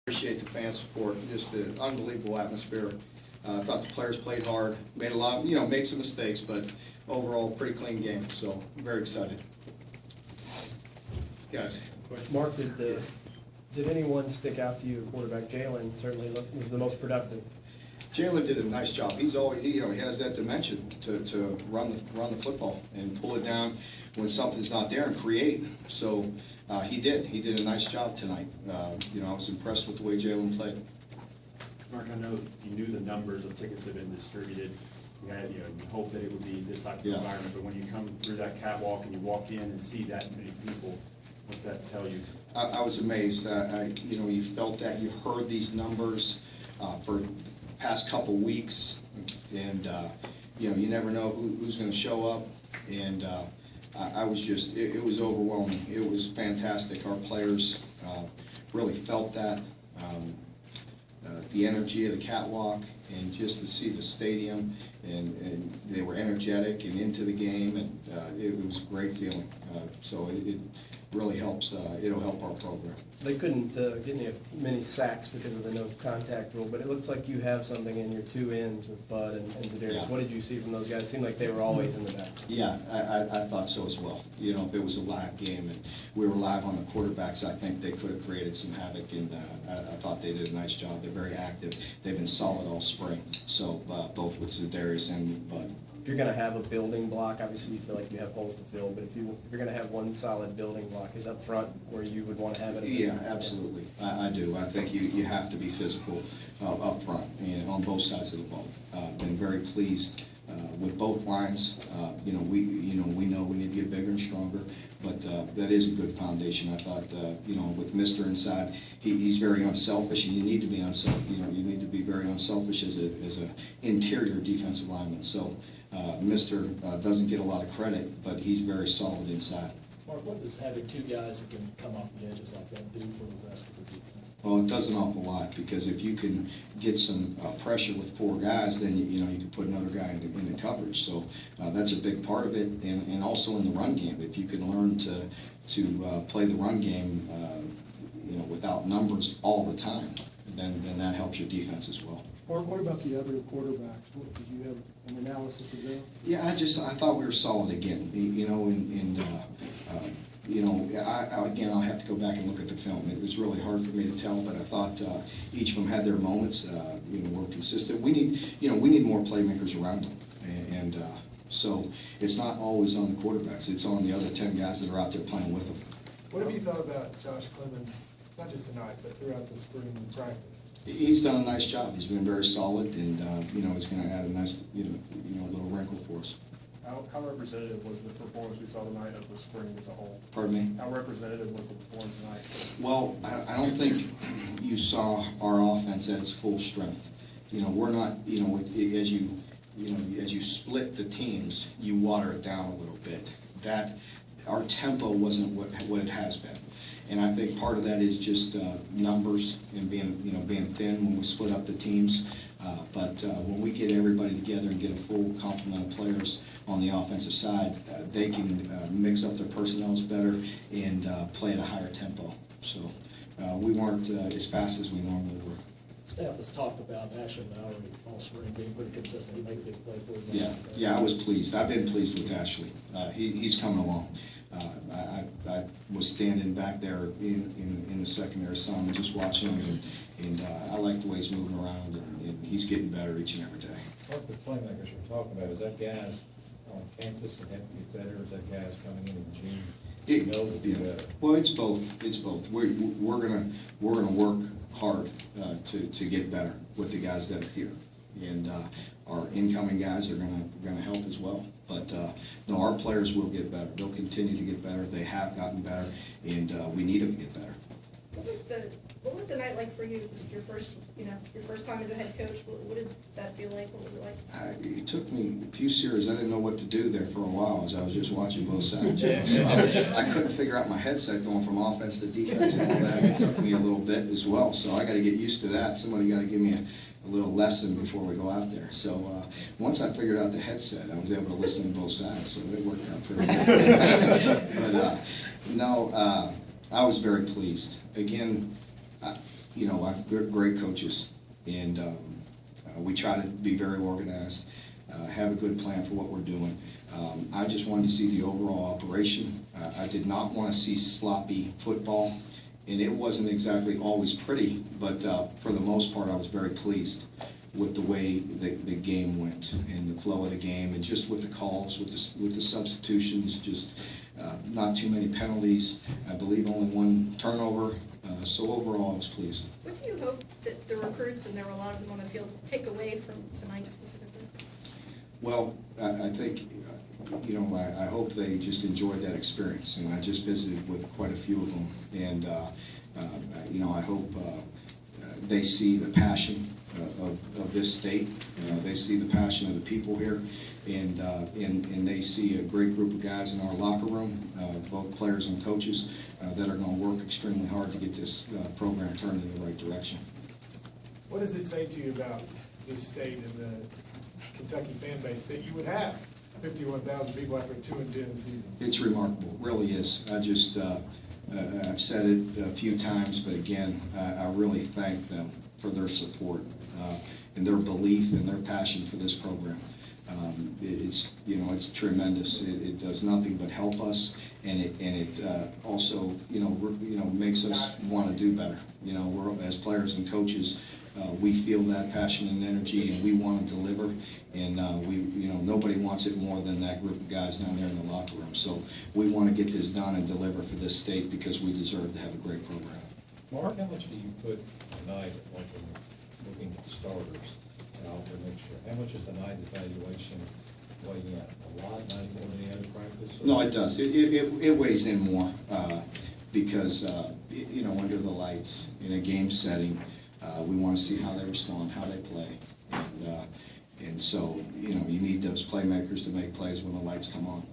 Appreciate the fan support, just an unbelievable atmosphere. I thought the players played hard, made a lot, made some mistakes, but overall pretty clean game. So I'm very excited. Guys, Mark, did anyone stick out to you at quarterback? Jalen certainly was the most productive. Jalen did a nice job. He's always, he has that dimension to run the football and pull it down when something's not there and create. So he did a nice job tonight. I was impressed with the way Jalen played. Mark, I know you knew the numbers of tickets that have been distributed. You had, you hoped that it would be this type of environment, but when you come through that catwalk and you walk in and see that many people, what's that tell you? I was amazed. You felt that, you heard these numbers for the past couple weeks, and you never know who's going to show up. And I was just, it was overwhelming. It was fantastic. Our players really felt that. The energy of the catwalk, and just to see the stadium, and they were energetic and into the game, and it was a great feeling. So it really helps. It'll help our program. They couldn't get many sacks because of the no contact rule, but it looks like you have something in your two ends with Bud and Zadarius. Yeah. What did you see from those guys? It seemed like they were always in the back. Yeah, I thought so as well. If it was a live game and we were live on the quarterbacks, I think they could have created some havoc, and I thought they did a nice job. They're very active. They've been solid all spring, so both with Zadarius and with Bud. If you're going to have a building block, obviously you feel like you have holes to fill, but if you're going to have one solid building block, is up front where you would want to have it? Yeah, absolutely. I do. I think you have to be physical up front and on both sides of the ball. Been very pleased with both lines. We know we need to get bigger and stronger, but that is a good foundation. I thought with Mr. inside, he's very unselfish, and you need to be unselfish. You need to be very unselfish as an interior defensive lineman. So Mr. Doesn't get a lot of credit, but he's very solid inside. Mark, what does having two guys that can come off the edges like that do for the rest of the defense? Well, it does an awful lot, because if you can get some pressure with four guys, then you can put another guy in the coverage. So that's a big part of it, and also in the run game. If you can learn to play the run game, without numbers all the time, then that helps your defense as well. Mark, what about the other quarterbacks? Did you have an analysis of them? Yeah, I thought we were solid again. I'll have to go back and look at the film. It was really hard for me to tell, but I thought each of them had their moments. Were consistent. We need more playmakers around them, and so it's not always on the quarterbacks. It's on the other 10 guys that are out there playing with them. What have you thought about Josh Clemens, not just tonight, but throughout the spring practice? He's done a nice job. He's been very solid, and he's going to add a nice, little wrinkle for us. How representative was the performance we saw tonight of the spring as a whole? Pardon me? How representative was the performance tonight? Well, I don't think you saw our offense at its full strength. We're not, as you split the teams, you water it down a little bit. That our tempo wasn't what it has been. And I think part of that is just numbers and being thin when we split up the teams. But when we get everybody together and get a full complement of players on the offensive side, they can mix up their personnels better and play at a higher tempo. So we weren't as fast as we normally were. Staff has talked about Ashley Lowry all spring being pretty consistent. He made a big play for us. Yeah, I was pleased. I've been pleased with Ashley. He's coming along. I was standing back there in the secondary some, just watching him, and I like the way he's moving around, and he's getting better each and every day. What the playmakers you're talking about, is that guys on campus that have to get better, or is that guys coming in June? Well, it's both. It's both. We're gonna work hard to get better with the guys that are here, and our incoming guys are gonna help as well. But no, our players will get better. They'll continue to get better. They have gotten better, and we need them to get better. What was the night like for you? Was it your first time as a head coach? What did that feel like? What was it like? It took me a few series. I didn't know what to do there for a while as I was just watching both sides. So I couldn't figure out my headset going from offense to defense and all that. It took me a little bit as well. So I got to get used to that. Somebody got to give me a little lesson before we go out there. So once I figured out the headset, I was able to listen to both sides. So it worked out pretty good. But I was very pleased. Again, you know, we're great coaches, and we try to be very organized, have a good plan for what we're doing. I just wanted to see the overall operation. I did not want to see sloppy football, and it wasn't exactly always pretty, but for the most part, I was very pleased with the way the game went and the flow of the game, and just with the calls, with the substitutions, just not too many penalties. I believe only one turnover. So overall, I was pleased. What do you hope that the recruits, and there were a lot of them on the field, take away from tonight specifically? Well, I think, you know, I hope they just enjoyed that experience, and I just visited with quite a few of them, and, you know, I hope they see the passion of this state, they see the passion of the people here, and they see a great group of guys in our locker room, both players and coaches, that are going to work extremely hard to get this program turned in the right direction. What does it say to you about this state and the Kentucky fan base that you would have 51,000 people after a 2-10 season? It's remarkable, it really is. I just, I've said it a few times, but again, I really thank them for their support and their belief and their passion for this program. It's, you know, it's tremendous. It does nothing but help us, and it also, you know, makes us want to do better. You know, we're, as players and coaches, we feel that passion and energy, and we want to deliver. And you know, nobody wants it more than that group of guys down there in the locker room. So we want to get this done and deliver for this state because we deserve to have a great program. Mark, how much do you put tonight, like in looking at starters out for next year? How much is the night evaluation weighing in? A lot, not more than any other practice? No, it does. It weighs in more because, you know, under the lights, in a game setting, we want to see how they respond, how they play. And so, you know, you need those playmakers to make plays when the lights come on.